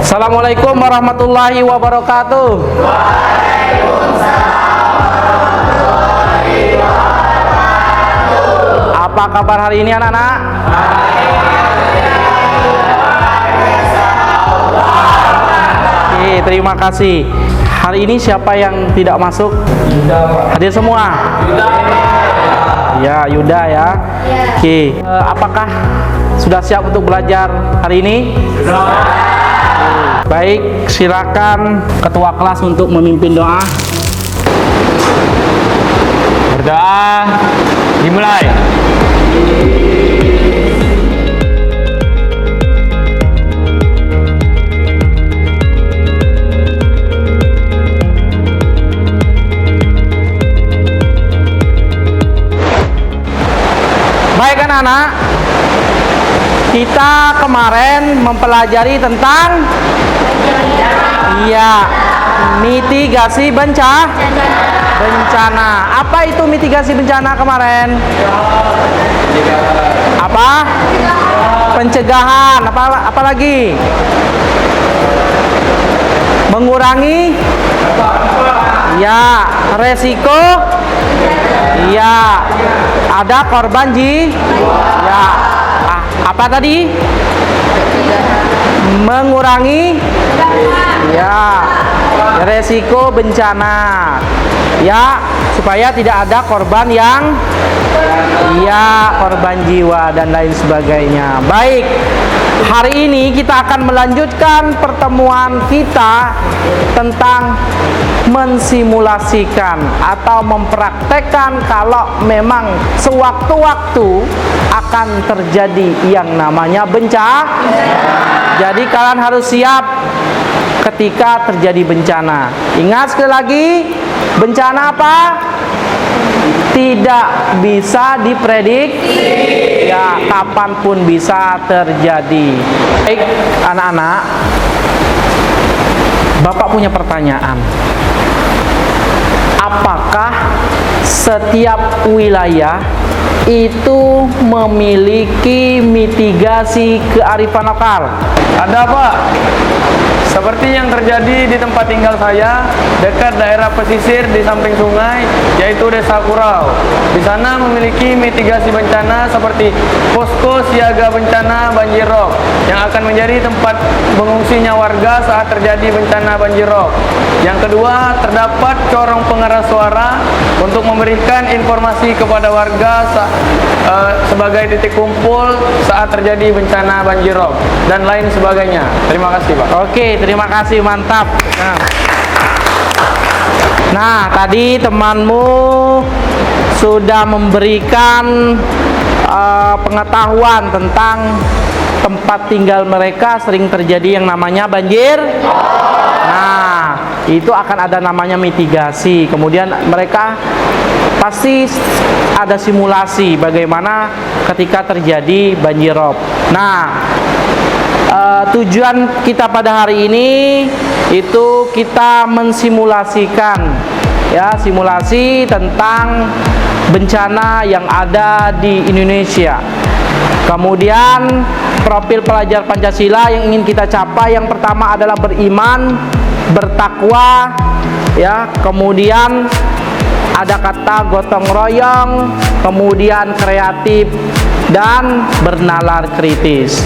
Assalamualaikum warahmatullahi wabarakatuh. Apa kabar hari ini anak-anak? Oke, terima kasih. Hari ini siapa yang tidak masuk? Hadir semua? Ya, Yuda ya. Oke, apakah sudah siap untuk belajar hari ini? Baik, silakan ketua kelas untuk memimpin doa. Berdoa dimulai. Baik anak-anak, kita kemarin mempelajari tentang mitigasi bencana. Apa itu mitigasi bencana kemarin? Apa? Pencegahan. Apa lagi? Mengurangi resiko. Ada korban apa tadi? Mengurangi resiko bencana, supaya tidak ada korban korban jiwa dan lain sebagainya. Baik, hari ini kita akan melanjutkan pertemuan kita tentang mensimulasikan atau mempraktekkan kalau memang sewaktu-waktu akan terjadi yang namanya bencana. Jadi kalian harus siap ketika terjadi bencana. Ingat sekali lagi, bencana apa? Tidak bisa diprediksi, kapanpun bisa terjadi. Baik, anak-anak, Bapak punya pertanyaan. Apakah setiap wilayah itu memiliki mitigasi kearifan lokal? Ada, Pak. Seperti yang terjadi di tempat tinggal saya, dekat daerah pesisir di samping sungai, yaitu Desa Kurau. Di sana memiliki mitigasi bencana seperti posko siaga bencana banjirop yang akan menjadi tempat mengungsinya warga saat terjadi bencana banjirop. Yang kedua, terdapat corong pengeras suara untuk memberikan informasi kepada warga sebagai titik kumpul saat terjadi bencana banjirop dan lain sebagainya. Terima kasih, Pak. Oke, terima kasih, mantap. Nah, tadi temanmu sudah memberikan pengetahuan tentang tempat tinggal mereka sering terjadi yang namanya banjir. Nah, itu akan ada namanya mitigasi. Kemudian mereka pasti ada simulasi bagaimana ketika terjadi banjirop. Nah, tujuan kita pada hari ini itu kita mensimulasikan simulasi tentang bencana yang ada di Indonesia. Kemudian profil pelajar Pancasila yang ingin kita capai, yang pertama adalah beriman, bertakwa, kemudian ada kata gotong royong, kemudian kreatif dan bernalar kritis.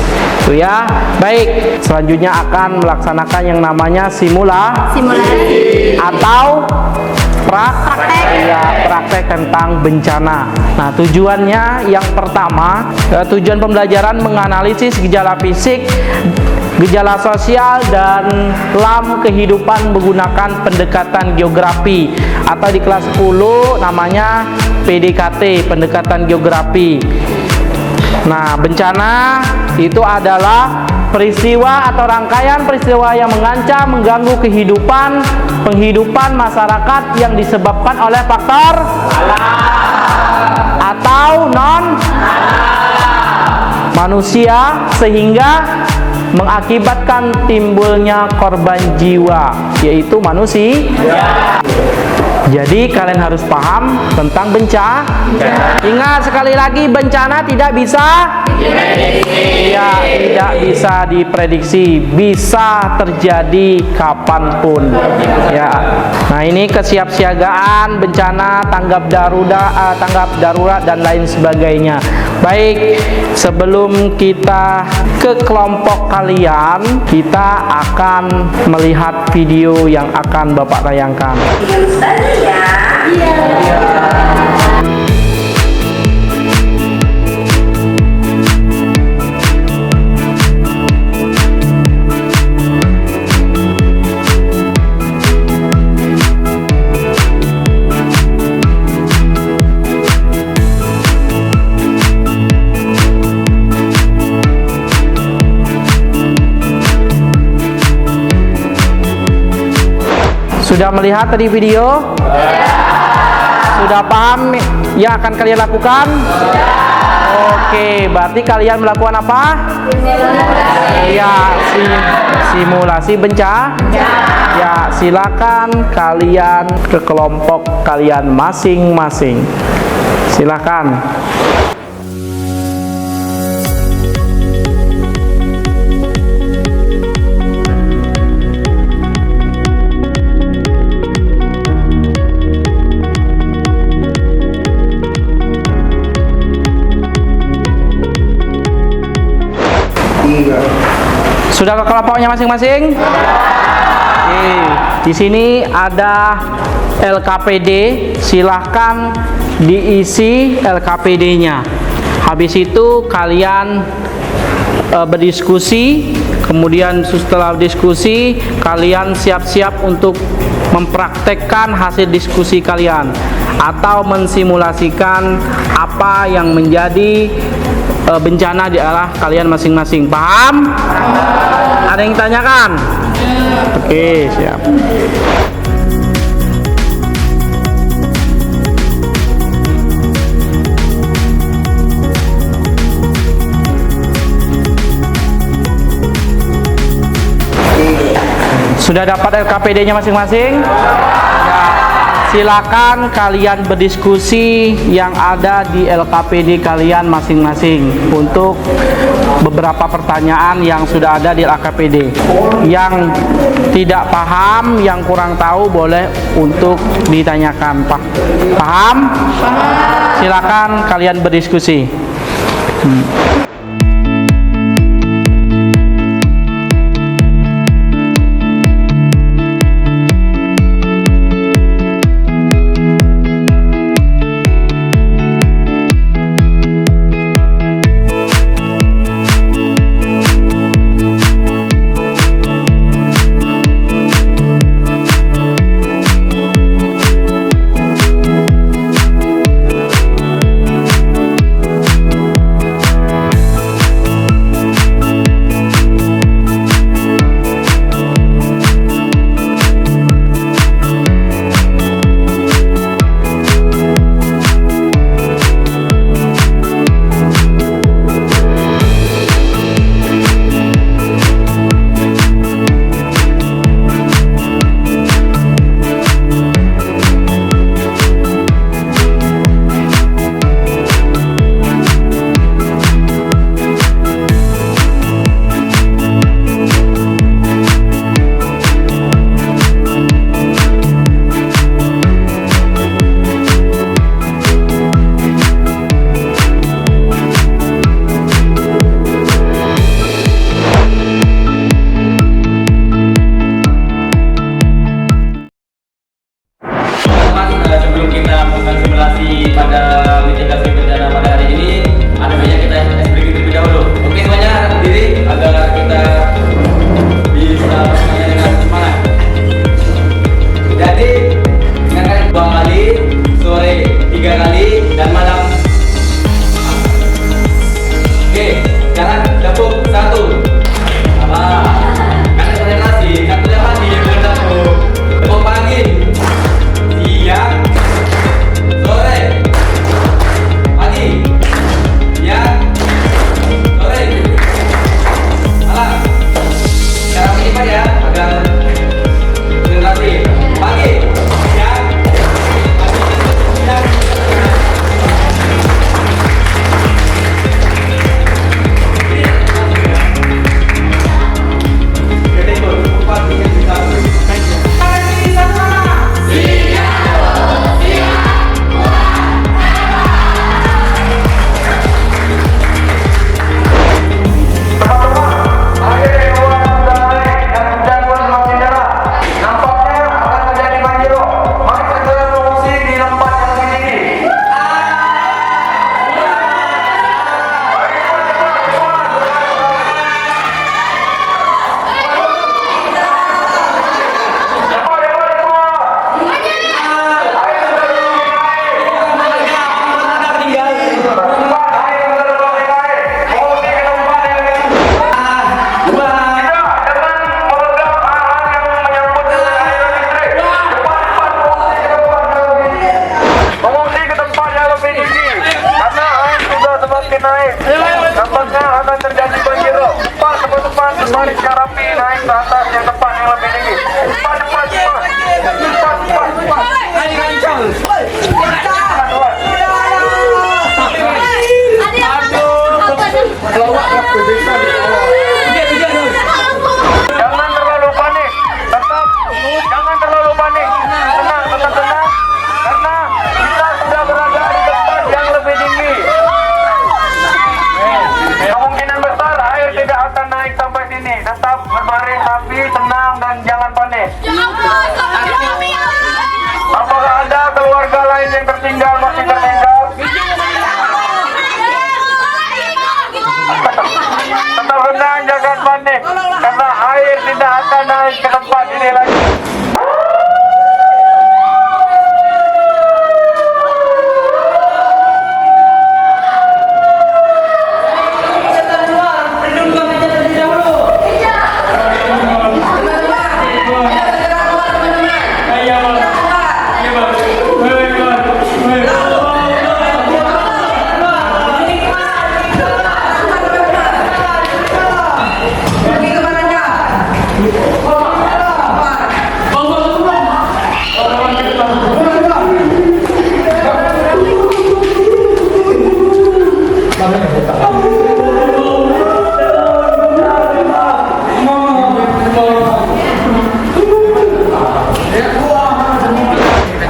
Baik, selanjutnya akan melaksanakan yang namanya simulasi atau praktek tentang bencana. Nah, tujuannya yang pertama, tujuan pembelajaran menganalisis gejala fisik, gejala sosial, dan kehidupan menggunakan pendekatan geografi, atau di kelas 10 namanya PDKT, pendekatan geografi. Nah, bencana itu adalah peristiwa atau rangkaian peristiwa yang mengancam, mengganggu penghidupan masyarakat yang disebabkan oleh faktor alam atau non manusia sehingga mengakibatkan timbulnya korban jiwa, yaitu manusia. Jadi kalian harus paham tentang bencana. Ingat sekali lagi, bencana tidak bisa tidak bisa diprediksi, bisa terjadi kapanpun. Ya. Nah, ini kesiapsiagaan bencana, tanggap darurat dan lain sebagainya. Baik, sebelum kita ke kelompok kalian, kita akan melihat video yang akan Bapak tayangkan. Sudah melihat tadi video? Sudah paham yang akan kalian lakukan? Oke, berarti kalian melakukan apa? Ya, simulasi bencana. Ya, silakan kalian ke kelompok kalian masing-masing. Silakan. Sudah ke kelompoknya masing-masing? Oke, di sini ada LKPD, silahkan diisi LKPD-nya. Habis itu kalian berdiskusi, kemudian setelah diskusi kalian siap-siap untuk mempraktekkan hasil diskusi kalian atau mensimulasikan apa yang menjadi bencana di arah kalian masing-masing. Paham? Ada yang tanyakan? Oke, siap. Sudah dapat LKPD-nya masing-masing? Ya, silakan kalian berdiskusi yang ada di LKPD kalian masing-masing untuk beberapa pertanyaan yang sudah ada di LKPD. Yang tidak paham, yang kurang tahu boleh untuk ditanyakan. Paham? Silakan kalian berdiskusi. ke tempat ini lagi.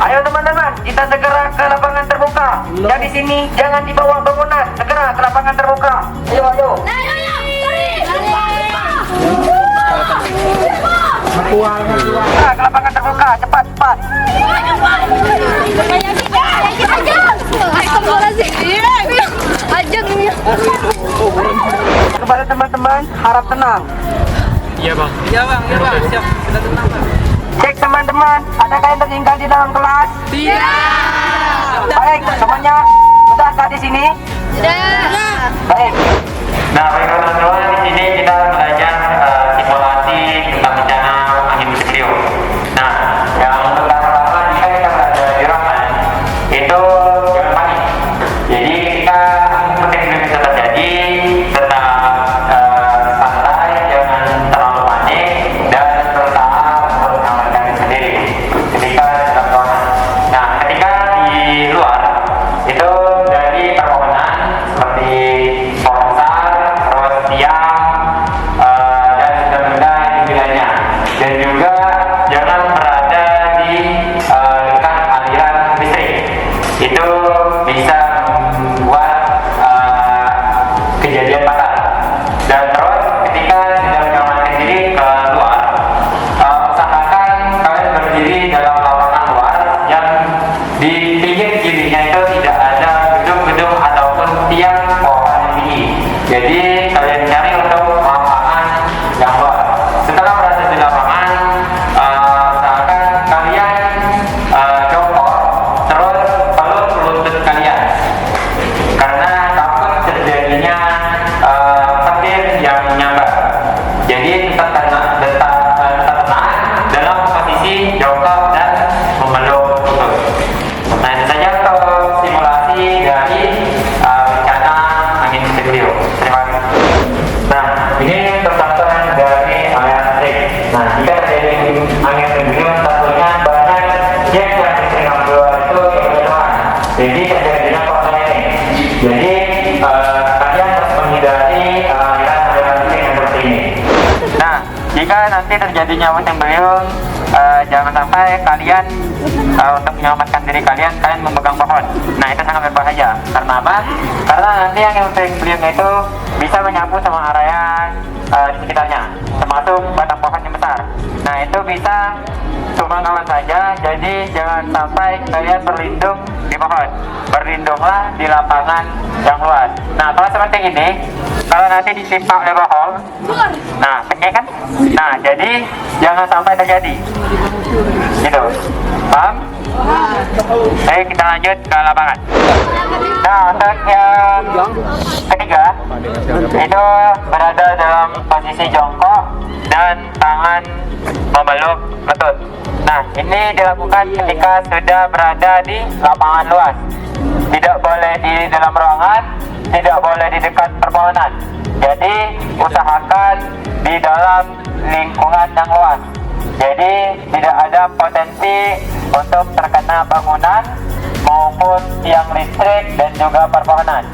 Ayo teman-teman, kita segera ke lapangan terbuka. Yang di sini jangan di bawah bangunan. Segera ke lapangan terbuka. Ayo, ayo. Nah, ke lapangan terbuka, cepat, cepat. Kepada teman-teman, harap tenang. Iya bang, siap, sudah tenang bang. Cek teman-teman, adakah yang tertinggal di dalam kelas? Tidak. Baik, semuanya sudahkah di sini? Sudah. Baik. Nah, baik teman-teman, di sini kita belajar simulasi tentang bencana angin musim beliung. Nah, yang untuk tahap pertama jika kita berada di ruangan itu jangan panik. Jadi ketika angin musim beliung bisa terjadi, tetap santai, jangan terlalu panik dan berusaha untuk mengamankan diri sendiri ketika di dalam ruangan. Nah, ketika di luar itu dari permohonan seperti pohon besar, terus tiang, dan benda-benda di wilayahnya. Dan juga jangan berada di dekat aliran listrik. Itu bisa membuat kejadian fatal. Dan terus ketika tidak mengamankan diri keluar, usahakan kalian berdiri dalam lapangan luar yang di pinggir kirinya itu tidak ada gedung-gedung ataupun tiang pohon yang tinggi. Jadi kalian cari untuk lapangan yang luas. Setelah berada di lapangan, usahakan kalian jongkok terus peluk lutut kalian, karena takut terjadinya petir yang menyambar. Jadi tetap tenang dalam posisi jongkok dan memeluk lutut. Nah, itu saja untuk simulasi dari bencana angin musim beliung. Terima kasih. Nah, ini untuk contohan dari aliran listrik. Nah, jika terjadi angin musim beliung, tentunya banyak yang listrik yang keluar itu yang berjauhan. Jadi terjadinya proses ini. Jadi kalian harus menghindari aliran listrik yang seperti ini. Nah, jika nanti terjadinya musim beliung, jangan sampai kalian untuk menyelamatkan diri kalian memegang pohon. Nah, itu sangat berbahaya. Karena apa? Karena nanti yang musim beliung itu bisa menyapu semua area di sekitarnya, termasuk batang pohon yang besar. Nah, itu bisa tumbang kawan saja. Jadi jangan sampai kalian berlindung di pohon. Berlindunglah di lapangan yang luas. Nah, kalau seperti ini, kalau nanti ditimpa oleh pohon, nah, penyek kan? Nah, jadi jangan sampai terjadi. Gitu. Paham? Baik, kita lanjut ke lapangan. Nah, untuk yang ketiga, itu berada dalam posisi jongkok dan tangan memeluk lutut. Nah, ini dilakukan ketika sudah berada di lapangan luas. Tidak boleh di dalam ruangan, tidak boleh di dekat perpohonan. Jadi, usahakan di dalam lingkungan yang luas. Jadi, tidak ada potensi untuk terkena bangunan maupun tiang listrik dan juga perpohonan.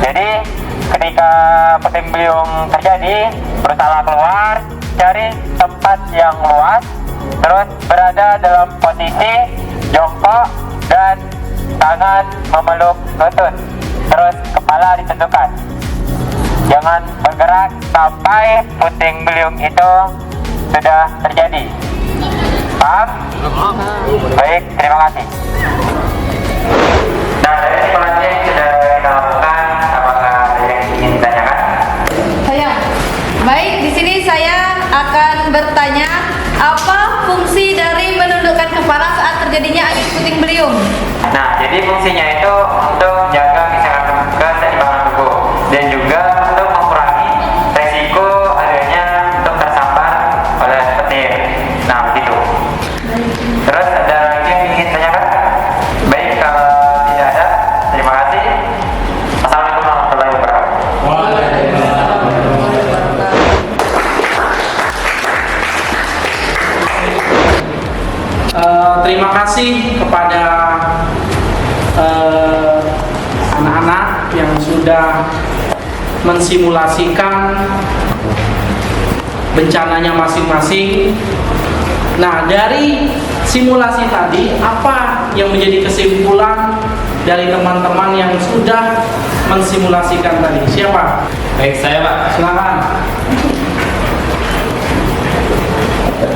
Jadi, ketika puting beliung terjadi, berusaha keluar, cari tempat yang luas, terus berada dalam posisi jongkok dan tangan memeluk lutut, terus kepala ditundukkan. Jangan bergerak sampai puting beliung itu sudah terjadi. Paham? Baik, terima kasih. Nah, dari simulasi yang sudah kita lakukan, apakah ada yang ingin ditanyakan? Baik, di sini saya akan bertanya, apa fungsi dari menundukkan kepala saat terjadinya angin puting beliung? Nah, jadi fungsinya itu untuk menjaga keseimbangan tubuh dan juga untuk mengurangi resiko adanya untuk tersambar oleh petir. Nah, begitu. Terus ada lagi yang ingin tanyakan? Baik, kalau tidak ada, terima kasih. Assalamualaikum warahmatullahi wabarakatuh. Terima kasih kepada anak-anak yang sudah mensimulasikan bencananya masing-masing. Nah, dari simulasi tadi, apa yang menjadi kesimpulan dari teman-teman yang sudah mensimulasikan tadi? Siapa? Baik, saya Pak. Silakan.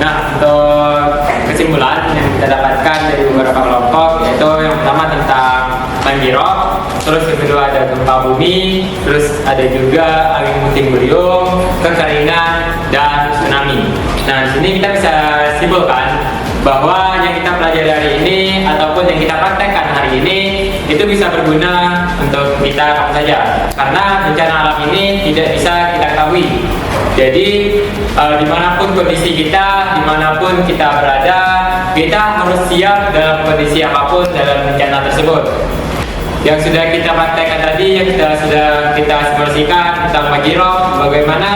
Nah, untuk kesimpulan yang kita dapatkan dari beberapa kelompok, yaitu yang pertama tentang banjirop, terus yang kedua ada gempa bumi, terus ada juga angin puting beliung, kekeringan, dan tsunami. Nah, di sini kita bisa simpulkan bahwa yang kita pelajari hari ini ataupun yang kita praktekkan hari ini itu bisa berguna untuk kita kapan saja, karena bencana alam ini tidak bisa kita ketahui. Jadi dimanapun kondisi kita, dimanapun kita berada, kita harus siap dalam kondisi apapun dalam bencana tersebut. Yang sudah kita praktekkan tadi, yang sudah kita simulasikan tentang banjirop, bagaimana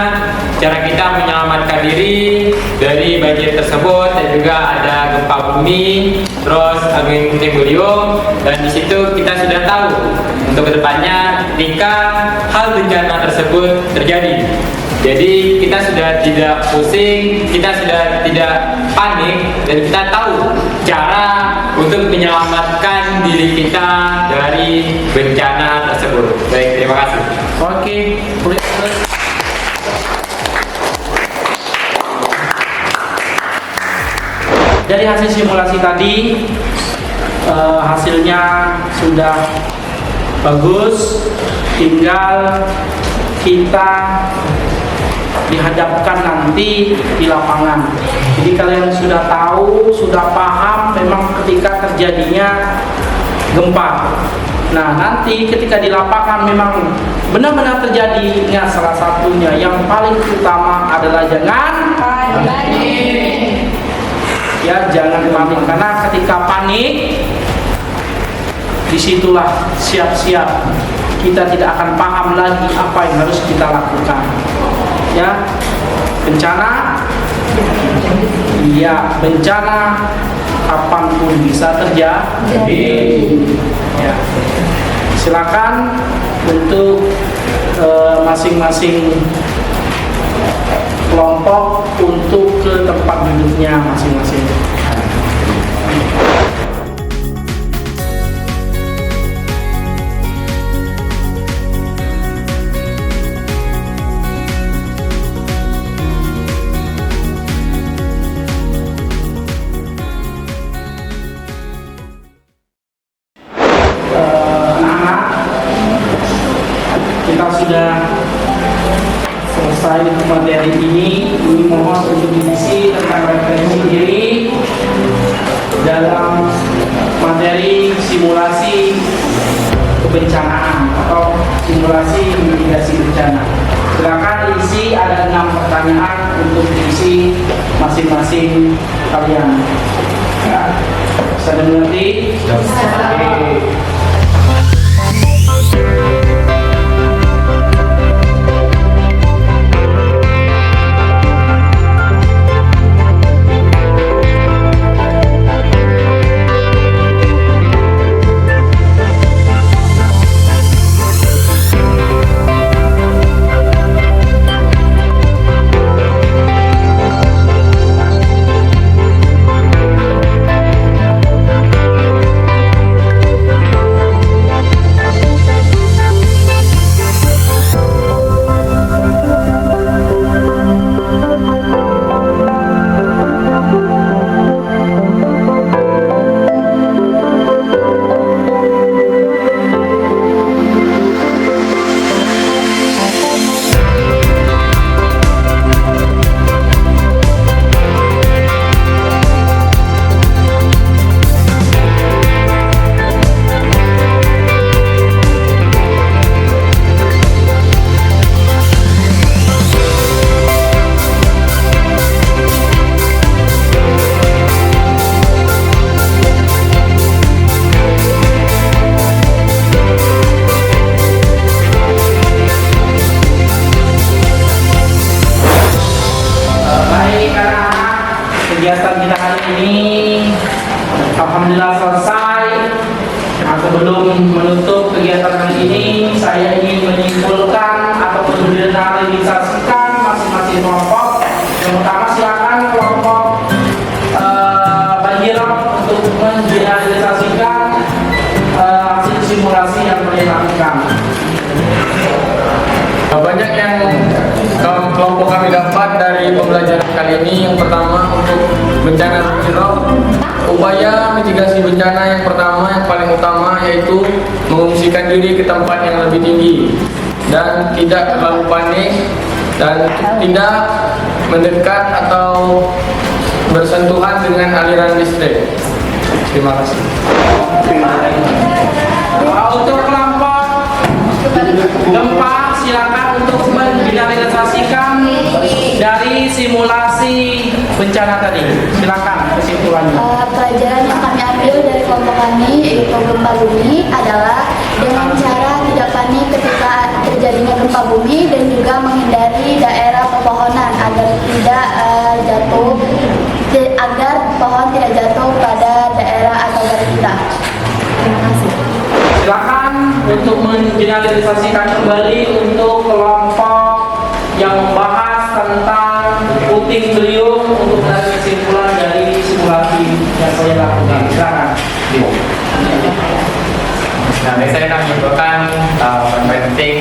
cara kita menyelamatkan diri dari banjir tersebut, dan juga ada gempa bumi, terus angin puting beliung, dan di situ kita sudah tahu untuk kedepannya ketika hal bencana tersebut terjadi. Jadi kita sudah tidak pusing, kita sudah tidak panik, dan kita tahu cara untuk menyelamatkan diri kita dari bencana tersebut. Baik, terima kasih. Oke, dari hasil simulasi tadi, hasilnya sudah bagus. Tinggal kita dihadapkan nanti di lapangan. Jadi kalian sudah tahu, sudah paham memang ketika terjadinya gempa. Nah, nanti ketika di lapangan memang benar-benar terjadinya, salah satunya yang paling utama adalah jangan panik. Ya, jangan panik, karena ketika panik disitulah siap-siap kita tidak akan paham lagi apa yang harus kita lakukan. Ya, bencana, iya, bencana kapanpun bisa terjadi. Ya, silakan untuk masing-masing kelompok untuk ke tempat duduknya masing-masing. Kita sudah selesai materi ini mohon untuk diisi tentang referensi diri dalam materi simulasi kebencanaan atau simulasi mitigasi bencana. Silakan isi, ada 6 pertanyaan untuk diisi masing-masing kalian. Ya, bisa dimengerti? Oke. kegiatan kita hari ini alhamdulillah selesai. Nah, sebelum menutup kegiatan hari ini, saya ingin menyimpulkan ataupun mengeneralisasikan masing-masing kelompok. Yang pertama silakan kelompok Banjirop untuk mengeneralisasikan hasil simulasi yang telah dilakukan. Banyak yang kelompok kami dapat dari pembelajaran kali ini. Yang pertama untuk bencana banjirop, upaya mitigasi bencana yang pertama yang paling utama yaitu mengungsikan diri ke tempat yang lebih tinggi dan tidak terlalu panik dan tidak mendekat atau bersentuhan dengan aliran listrik. Terima kasih. Untuk kelompok gempa silakan untuk mengeneralisasikan dari simulasi bencana tadi. Silakan kesimpulannya. Pelajaran yang kami ambil dari kelompok kami yaitu gempa bumi adalah dengan cara tidak panik ketika terjadinya gempa bumi dan juga menghindari daerah pepohonan agar tidak agar pohon tidak jatuh pada daerah atau dari kita. Terima kasih. Silakan untuk mengeneralisasikan kembali untuk kelompok yang membahas tentang puting beliung untuk menarik kesimpulan dari simulasi yang saya lakukan. Silakan. Nah, biasanya kami menyimpulkan penting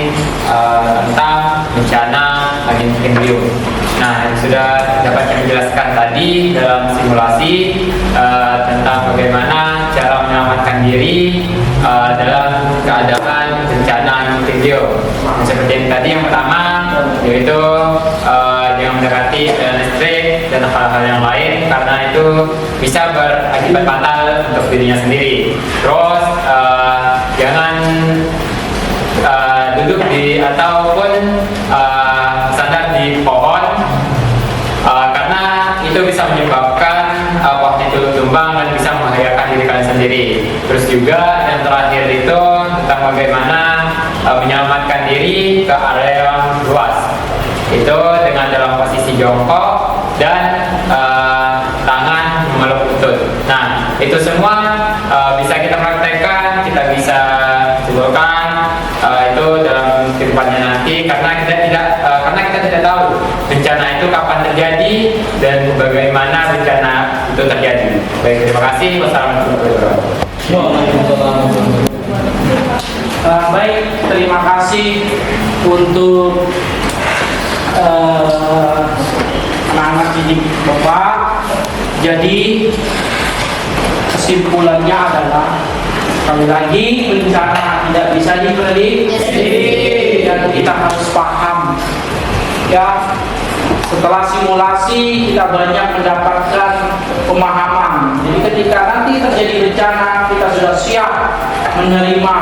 tentang bencana angin puting beliung. Nah, yang sudah dapat kami jelaskan tadi dalam simulasi tentang bagaimana cara menyelamatkan diri dalam keadaan bencana angin puting beliung. Seperti yang tadi, yang pertama yaitu jangan mendekati aliran listrik dan hal-hal yang lain karena itu bisa berakibat fatal untuk dirinya sendiri. Terus jangan duduk di ataupun sandar di pohon karena itu bisa menyebabkan pohon itu tumbang dan bisa membahayakan diri kalian sendiri. Terus juga yang terakhir itu tentang bagaimana menyelamatkan diri ke area yang luas. Itu dengan dalam posisi jongkok dan tangan memeluk lutut. Nah, itu semua bisa kita praktekkan, kita bisa sebutkan itu dalam kehidupannya nanti karena kita tidak tahu bencana itu kapan terjadi dan bagaimana bencana itu terjadi. Baik, terima kasih. Wassalamualaikum warahmatullahi wabarakatuh. Baik, terima kasih untuk anak-anak didik Bapak. Jadi kesimpulannya adalah sekali lagi bencana tidak bisa diprediksi dan kita harus paham ya. Setelah simulasi kita banyak mendapatkan pemahaman. Jadi ketika nanti terjadi bencana kita sudah siap menerima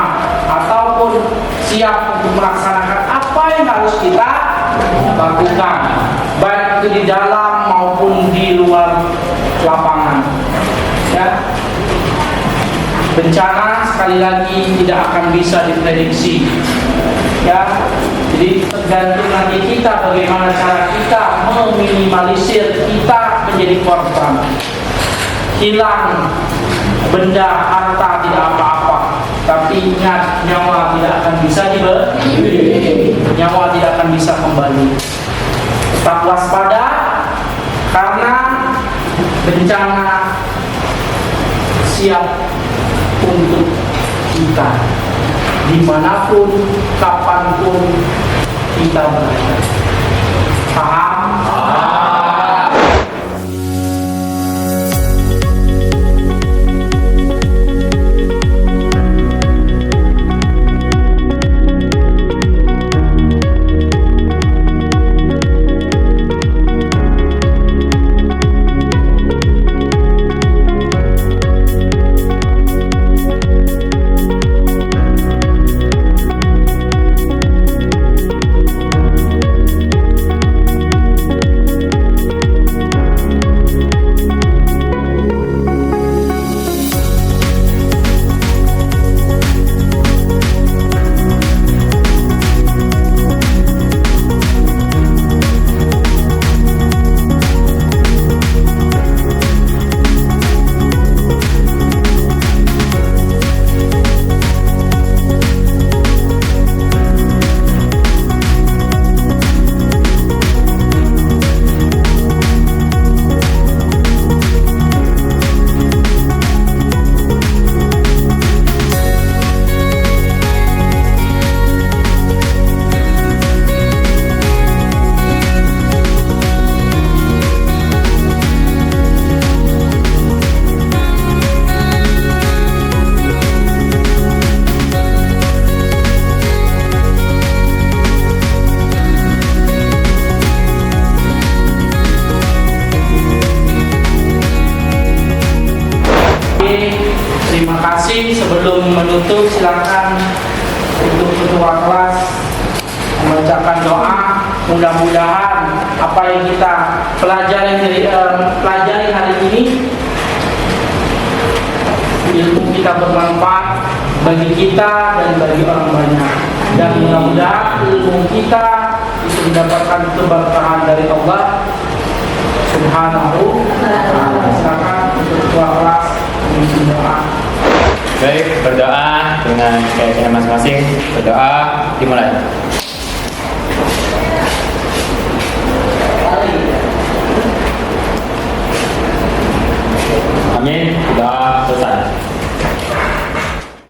ataupun siap untuk melaksanakan apa yang harus kita lakukan, baik itu di dalam maupun di luar lapangan. Ya, bencana sekali lagi tidak akan bisa diprediksi. Ya, jadi tergantung nanti kita bagaimana cara kita meminimalisir kita menjadi korban. Hilang benda, harta tidak apa-apa, tapi ingat nyawa tidak akan bisa dibeli, nyawa tidak akan bisa kembali. Tetap waspada karena bencana siap untuk kita dimanapun, kapanpun kita berada. Paham? kasih. Sebelum menutup silakan untuk ketua kelas membacakan doa. Mudah-mudahan apa yang kita pelajari hari ini, ilmu kita bermanfaat bagi kita dan bagi orang banyak. Dan mudah-mudahan ilmu kita bisa mendapatkan keberkahan dari Allah Subhanahu wa ta'ala. Silakan untuk ketua kelas memimpin doa. Baik, berdoa dengan keyakinan masing-masing. Berdoa dimulai. Amin.